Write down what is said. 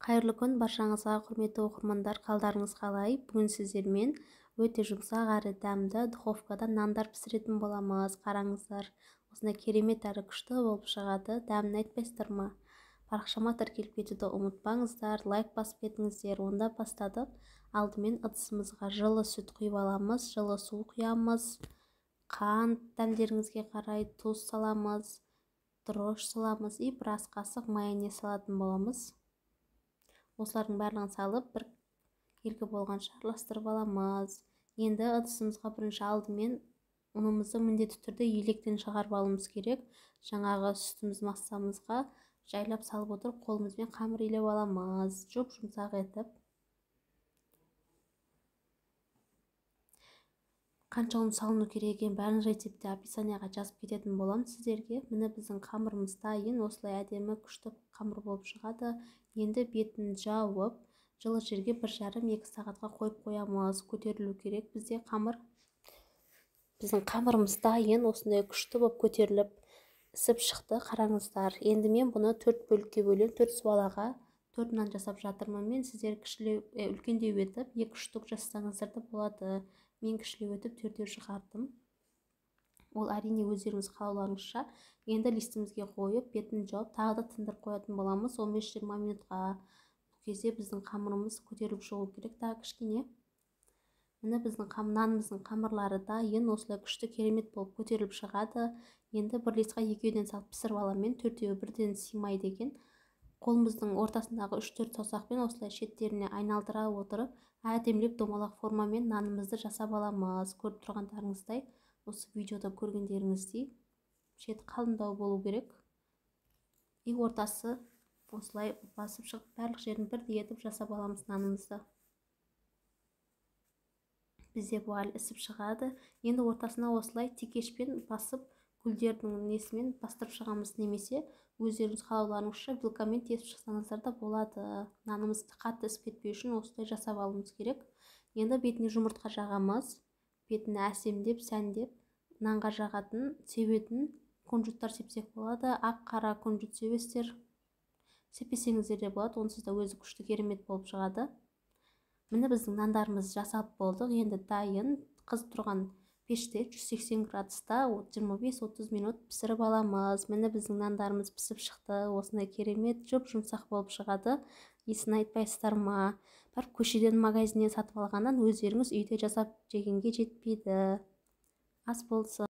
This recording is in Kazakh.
Қайырлы күн баршаңызға, құрметті оқырмандар, қалдарыңыз қалай? Бүгін сіздермен өте жұмсақ әрі дәмді духовкада нандар пісіретін боламыз. Қараңыздар, осындай керемет әрі күшті болып шығады. Дәмін айтпайсыздар ма? Парақшама тіркеліп кетуді ұмытпаңыздар, лайк басып кетіңіздер. Онда бастадық. Алдымен ыдысымызға жылы сүт құйып аламыз, жылы су құямыз, қант дәмдеріңізге қарай тұз саламыз, дрожж саламыз и бір ас қасық майонез салатын боламыз. Осылардың барлығын салып, бір келгі болғанша араластырып аламыз. Енді ыдысымызға бірінші алдымен ұнымызды міндетті түрде електен шығарып алуымыз керек. Жаңағы сүтіміз массамызға жайлап салып отырып, қолымызбен қамыр илеп аламыз. Жұмсақ етіп. Қанша ұн салыну керек екенін бәрін рецептте описанияға жазып кететін боламын сіздерге. Міне біздің қамырымыз дайын, осылай әдемі күшті қамыр болып шығады. Енді бетін жауып, жылы жерге 1,5-2 сағатқа қойып қоямыз. Көтерілу керек бізде қамыр. Біздің қамырымыз дайын, осындай күшті болып көтеріліп ісіп шықты. Қараңыздар. Енді мен бұны 4 бөлікке бөлем, 4 суалаға 4 нан жасап жатырмын. Мен сіздер үлкендеу етіп 2 штук жасасаңыздар да болады. Мен кішілеу етіп 4-еу шығардым. Ол әрине өздеріңіз қалауларыңызша. Енді листімізге қойып, бетін жауып, тағы да тындырып қоятын боламыз 15-20 минутқа. Бұл кезде біздің қамырымыз көтеріліп шығу керек, тағы кішкене. Міне біздің нанымыздың қамырлары дайын, осылай күшті керемет болып көтеріліп шығады. Енді бір листқа 2-ден салып пісіріп аламын. 4-еуі бірден сыймайды екен. Қолымыздың ортасындағы 3-4 саусақпен осылай шеттеріне айналдыра отырып, әдемілеп домалақ формамен нанымызды жасап аламыз. Көріп тұрғандарыңыздай, осы видеода көргендеріңіздей шеті қалыңдау болу керек. И ортасы осылай басып шығып, барлық жерін бірдей етіп жасап аламыз нанымызды. Бізде бұл әлі ісіп шығады. Енді ортасына осылай текешпен басып, гүлдердің несімен бастырып шығамыз, немесе өздеріңіз қалауларыңызша вилкамен тесіп шықсаңыздар да болады. Нанымыз қатты ісіп кетпеу үшін осылай жасап алуымыз керек. Енді бетіне жұмыртқа жағамыз. Бетіне әсемдеп, сәндеп, нанға жағатын, себетін кунжуттар сепсек болады. Ақ қара кунжут себесіздер, сеппесеңіздер де болады. Онсыз да өзі күшті керемет болып шығады. Міне біздің нандарымыз жасап болдық. Енді дайын, қызып тұрған пеште 180 градуста 25-30 минут пісіріп аламыз. Міне біздің нандарымыз пісіп шықты. Осындай керемет, жұмсақ болып шығады. Иісін айтпайсыздар ма? Барып көшеден, магазиннен сатып алғаннан өздеріңіз үйде жасап жегенге жетпейді. Ас болсын.